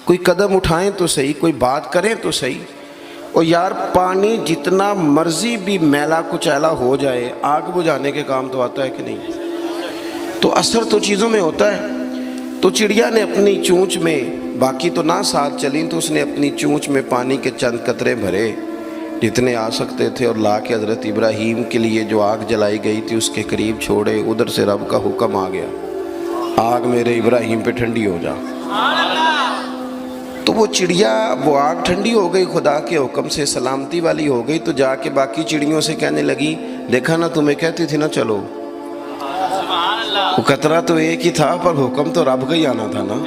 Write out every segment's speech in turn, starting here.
کوئی قدم اٹھائیں تو صحیح، کوئی بات کریں تو صحیح۔ اور یار پانی جتنا مرضی بھی میلا کچیلا ہو جائے، آگ بجھانے کے کام تو آتا ہے کہ نہیں؟ تو اثر تو چیزوں میں ہوتا ہے۔ تو چڑیا نے اپنی چونچ میں، باقی تو نہ ساتھ چلیں، تو اس نے اپنی چونچ میں پانی کے چند قطرے بھرے جتنے آ سکتے تھے، اور لا کے حضرت ابراہیم کے لیے جو آگ جلائی گئی تھی اس کے قریب چھوڑے۔ ادھر سے رب کا حکم آ گیا، آگ میرے ابراہیم پہ ٹھنڈی ہو جا۔ تو وہ چڑیا، وہ آگ ٹھنڈی ہو گئی، خدا کے حکم سے سلامتی والی ہو گئی۔ تو جا کے باقی چڑیوں سے کہنے لگی، دیکھا نا تمہیں کہتی تھی نا چلو، وہ قطرہ تو ایک ہی تھا پر حکم تو رب کا ہی آنا تھا نا،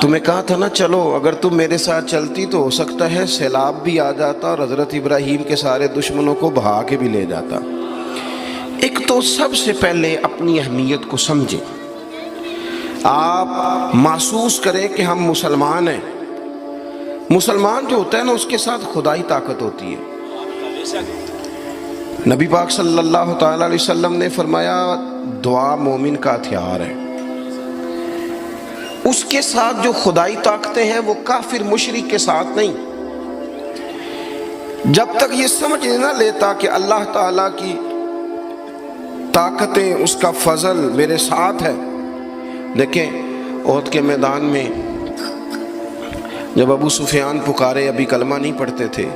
تمہیں کہا تھا نا چلو، اگر تم میرے ساتھ چلتی تو ہو سکتا ہے سیلاب بھی آ جاتا اور حضرت ابراہیم کے سارے دشمنوں کو بہا کے بھی لے جاتا۔ ایک تو سب سے پہلے اپنی اہمیت کو سمجھیں، آپ محسوس کریں کہ ہم مسلمان ہیں۔ مسلمان جو ہوتا ہے نا، اس کے ساتھ خدائی طاقت ہوتی ہے۔ نبی پاک صلی اللہ تعالی علیہ وسلم نے فرمایا دعا مومن کا ہتھیار ہے۔ اس کے ساتھ جو خدائی طاقتیں ہیں وہ کافر مشرک کے ساتھ نہیں۔ جب تک یہ سمجھ نہ لیتا کہ اللہ تعالیٰ کی طاقتیں، اس کا فضل میرے ساتھ ہے۔ دیکھیں احد کے میدان میں جب ابو سفیان پکارے، ابھی کلمہ نہیں پڑھتے تھے،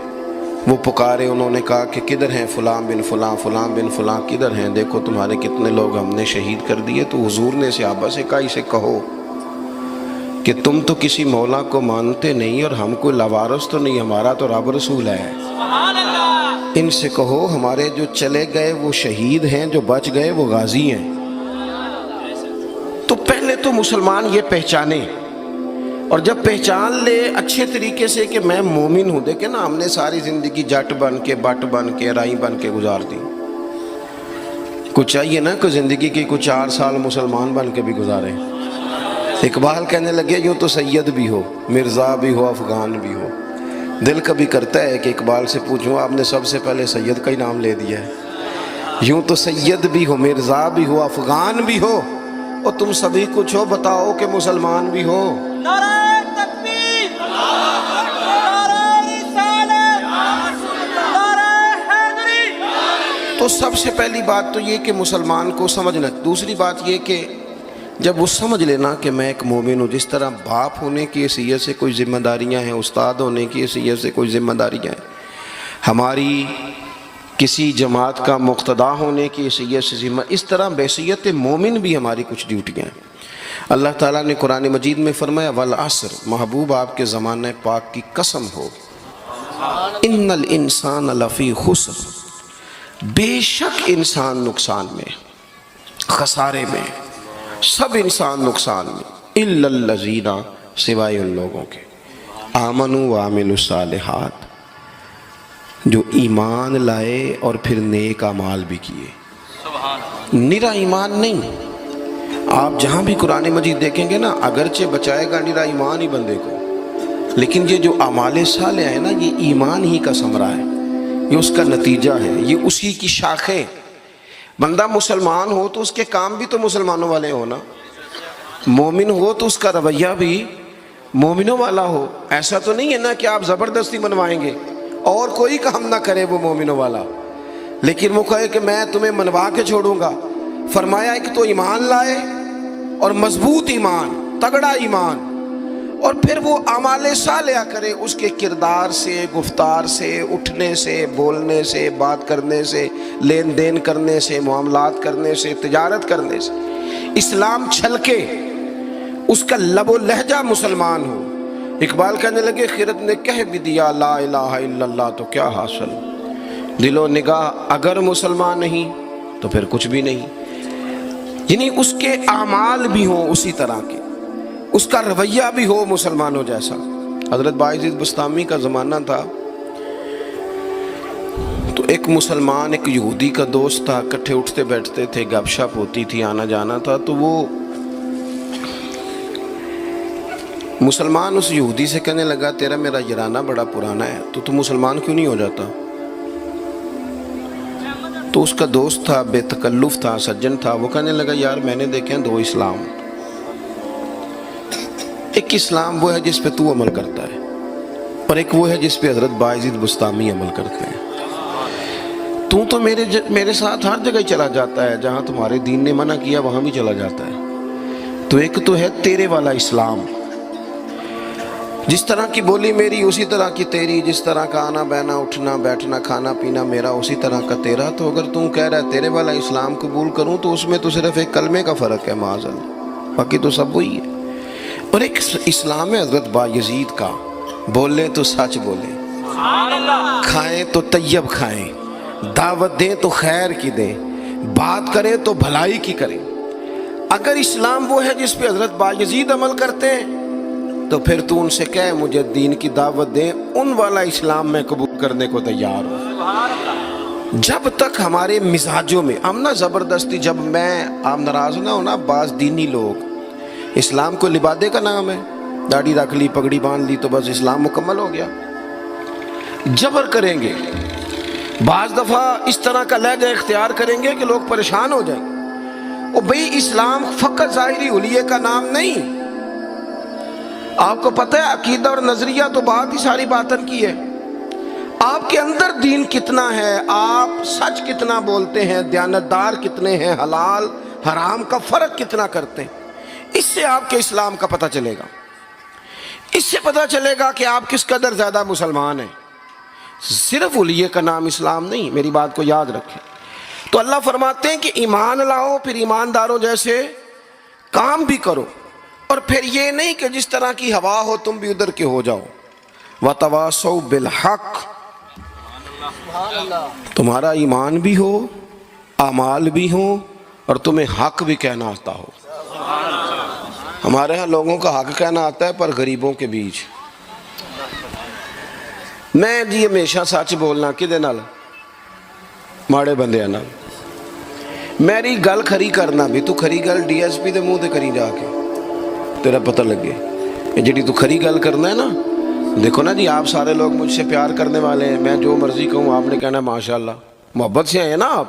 وہ پکارے، انہوں نے کہا کہ کدھر ہیں فلاں بن فلاں، فلاں بن فلاں کدھر ہیں، دیکھو تمہارے کتنے لوگ ہم نے شہید کر دیے۔ تو حضور نے صحابہ سے کہا اسے کہو کہ تم تو کسی مولا کو مانتے نہیں اور ہم کوئی لوارث تو نہیں، ہمارا تو رب رسول ہے۔ ان سے کہو ہمارے جو چلے گئے وہ شہید ہیں، جو بچ گئے وہ غازی ہیں۔ تو پہلے تو مسلمان یہ پہچانے، اور جب پہچان لے اچھے طریقے سے کہ میں مومن ہوں۔ دیکھیں نا، ہم نے ساری زندگی جٹ بن کے، بٹ بن کے، رائی بن کے گزار دی۔ کچھ چاہیے نا کہ زندگی کی کچھ 4 سال مسلمان بن کے بھی گزارے۔ اقبال کہنے لگے یوں تو سید بھی ہو، مرزا بھی ہو، افغان بھی ہو۔ دل کبھی کرتا ہے کہ اقبال سے پوچھوں، آپ نے سب سے پہلے سید کا ہی نام لے دیا ہے۔ یوں تو سید بھی ہو، مرزا بھی ہو، افغان بھی ہو، اور تم سبھی کچھ ہو، بتاؤ کہ مسلمان بھی ہو۔ نعرہ تکبیر، نعرہ رسالت، نعرہ حیدری۔ تو سب سے پہلی بات تو یہ کہ مسلمان کو سمجھنا۔ دوسری بات یہ کہ جب وہ سمجھ لینا کہ میں ایک مومن ہوں، جس طرح باپ ہونے کی حیثیت سے کوئی ذمہ داریاں ہیں، استاد ہونے کی حیثیت سے کوئی ذمہ داریاں ہیں، ہماری کسی جماعت کا مقتدا ہونے کی حیثیت سے ذمہ، اس طرح بحیثیت مومن بھی ہماری کچھ ڈیوٹیاں ہیں۔ اللہ تعالیٰ نے قرآن مجید میں فرمایا والعصر، محبوب آپ کے زمانہ پاک کی قسم ہو، ان الانسان لفی خسر، بے شک انسان نقصان میں، خسارے میں، سب انسان نقصان میں، الا الذین، سوائے ان لوگوں کے، آمنوا وعملوا الصالحات، جو ایمان لائے اور پھر نیک اعمال بھی کیے۔ نرا ایمان نہیں، آپ جہاں بھی قرآن مجید دیکھیں گے نا، اگرچہ بچائے گا نرا ایمان ہی بندے کو، لیکن یہ جو اعمال صالح ہے نا، یہ ایمان ہی کا ثمرہ ہے، یہ اس کا نتیجہ ہے، یہ اسی کی شاخیں۔ بندہ مسلمان ہو تو اس کے کام بھی تو مسلمانوں والے ہو نا، مومن ہو تو اس کا رویہ بھی مومنوں والا ہو۔ ایسا تو نہیں ہے نا کہ آپ زبردستی منوائیں گے اور کوئی کام نہ کرے وہ مومنوں والا، لیکن وہ کہے کہ میں تمہیں منوا کے چھوڑوں گا۔ فرمایا ایک تو ایمان لائے، اور مضبوط ایمان، تگڑا ایمان، اور پھر وہ اعمال صالحہ کرے، اس کے کردار سے، گفتار سے، اٹھنے سے، بولنے سے، بات کرنے سے، لین دین کرنے سے، معاملات کرنے سے، تجارت کرنے سے، اسلام چھلکے، اس کا لب و لہجہ مسلمان ہو۔ اقبال کہنے لگے خرد نے کہہ بھی دیا لا الہ الا اللہ تو کیا حاصل، دل و نگاہ اگر مسلمان نہیں تو پھر کچھ بھی نہیں۔ یعنی اس کے اعمال بھی ہوں اسی طرح کے، اس کا رویہ بھی ہو مسلمانوں جیسا۔ حضرت باعزید بستامی کا زمانہ تھا، تو ایک مسلمان ایک یہودی کا دوست تھا، اکٹھے اٹھتے بیٹھتے تھے، گپ شپ ہوتی تھی، آنا جانا تھا۔ تو وہ مسلمان اس یہودی سے کہنے لگا تیرا میرا یارانہ بڑا پرانا ہے، تو مسلمان کیوں نہیں ہو جاتا؟ تو اس کا دوست تھا، بے تکلف تھا، سجن تھا، وہ کہنے لگا یار میں نے دیکھے ہیں 2 اسلام، ایک اسلام وہ ہے جس پہ تو عمل کرتا ہے، اور ایک وہ ہے جس پہ حضرت باعزید بستامی عمل کرتے ہیں۔ تو میرے ساتھ ہر جگہ چلا جاتا ہے، جہاں تمہارے دین نے منع کیا وہاں بھی چلا جاتا ہے۔ تو ایک تو ہے تیرے والا اسلام، جس طرح کی بولی میری اسی طرح کی تیری، جس طرح کا آنا بہنا اٹھنا بیٹھنا کھانا پینا میرا اسی طرح کا تیرا۔ تو اگر تم کہہ رہا ہے تیرے والا اسلام قبول کروں تو اس میں تو صرف ایک کلمے کا فرق ہے معاذ اللہ، باقی تو سب وہی ہے۔ اور ایک اسلام ہے حضرت بایزید کا، بولیں تو سچ بولیں، کھائیں تو طیب کھائیں، دعوت دیں تو خیر کی دیں، بات کریں تو بھلائی کی کریں۔ اگر اسلام وہ ہے جس پہ حضرت بایزید عمل کرتے ہیں تو پھر تو ان سے کہے مجھے دین کی دعوت دیں، ان والا اسلام میں قبول کرنے کو تیار ہوں۔ جب تک ہمارے مزاجوں میں ہم نہ زبردستی، جب آپ ناراض نہ ہونا، بعض دینی لوگ اسلام کو لبادے کا نام ہے، داڑھی رکھ لی پگڑی باندھ لی تو بس اسلام مکمل ہو گیا، جبر کریں گے، بعض دفعہ اس طرح کا لہجہ اختیار کریں گے کہ لوگ پریشان ہو جائیں۔ او بھئی اسلام فقط ظاہری حلیے کا نام نہیں، آپ کو پتہ ہے عقیدہ اور نظریہ تو بہت ہی ساری باطن کی ہے، آپ کے اندر دین کتنا ہے، آپ سچ کتنا بولتے ہیں، دیانتدار کتنے ہیں، حلال حرام کا فرق کتنا کرتے ہیں، اس سے آپ کے اسلام کا پتہ چلے گا۔ اس سے پتہ چلے گا کہ آپ کس قدر زیادہ مسلمان ہیں۔ صرف حلیے کا نام اسلام نہیں، میری بات کو یاد رکھیں۔ تو اللہ فرماتے ہیں کہ ایمان لاؤ، پھر ایمانداروں جیسے کام بھی کرو، اور پھر یہ نہیں کہ جس طرح کی ہوا ہو تم بھی ادھر کے ہو جاؤ۔ وَتَوَاصَوْا بِالْحَقِّ، تمہارا ایمان بھی ہو، اعمال بھی ہوں، اور تمہیں حق بھی کہنا آتا ہو۔ ہمارے ہاں لوگوں کا حق کہنا آتا ہے پر غریبوں کے بیچ۔ میں جی ہمیشہ سچ بولنا کدے نال؟ ماڑے بندے نال۔ میری گل کھری کرنا بھی، تو کھری گل ڈی ایس پی دے منہ تے کری جا کے، تیرا پتہ لگے یہ جڑی تو کھری گل کرنا ہے نا۔ دیکھو نا جی، آپ سارے لوگ مجھ سے پیار کرنے والے ہیں، میں جو مرضی کہوں آپ نے کہنا ماشاءاللہ، محبت سے ہیں نا آپ۔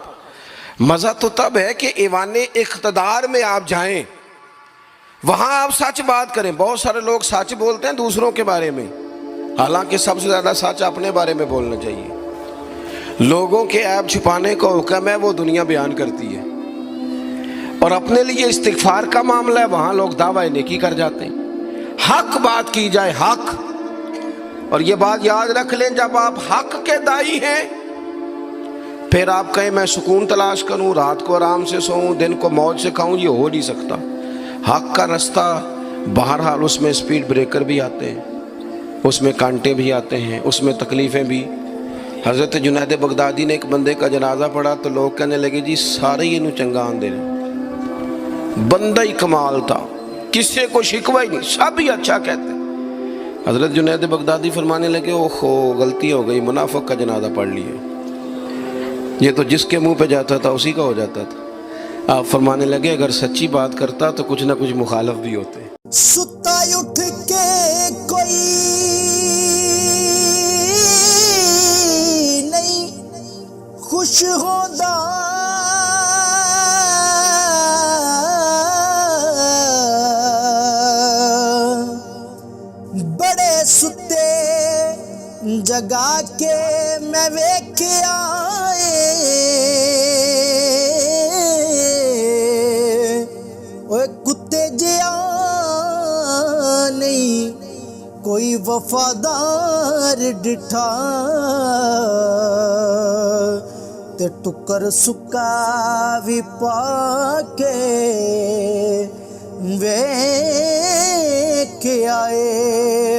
مزہ تو تب ہے کہ ایوان اقتدار میں آپ جائیں، وہاں آپ سچ بات کریں۔ بہت سارے لوگ سچ بولتے ہیں دوسروں کے بارے میں، حالانکہ سب سے زیادہ سچ اپنے بارے میں بولنا چاہیے۔ لوگوں کے عیب چھپانے کا حکم ہے، وہ دنیا بیان کرتی ہے، اور اپنے لیے استغفار کا معاملہ ہے، وہاں لوگ دعویٰ نیکی کر جاتے ہیں۔ حق بات کی جائے، حق، اور یہ بات یاد رکھ لیں، جب آپ حق کے دائی ہیں پھر آپ کہیں میں سکون تلاش کروں، رات کو آرام سے سوؤں، دن کو موج سے کھاؤں، یہ ہو نہیں سکتا۔ حق کا رستہ بہرحال اس میں سپیڈ بریکر بھی آتے ہیں، اس میں کانٹے بھی آتے ہیں، اس میں تکلیفیں بھی۔ حضرت جنید بغدادی نے ایک بندے کا جنازہ پڑھا تو لوگ کہنے لگے جی سارے یہ نو چنگا آن دے رہے، بندہ ہی کمال تھا، کسے کو شکوہ ہی نہیں، سب ہی اچھا کہتے۔ حضرت جنید بغدادی فرمانے لگے اوہو غلطی ہو گئی، منافق کا جنازہ پڑھ لیے، یہ تو جس کے منہ پہ جاتا تھا اسی کا ہو جاتا تھا۔ آپ فرمانے لگے اگر سچی بات کرتا تو کچھ نہ کچھ مخالف بھی ہوتے۔ ستا اٹھ کے کوئی نہیں خوش ہوندا، بڑے ستے جگا کے میں ویکھیا کتے جیا نہیں کوئی وفادار ڈٹھا، تے ٹکر سکا بھی پا کے ویکھ آئے۔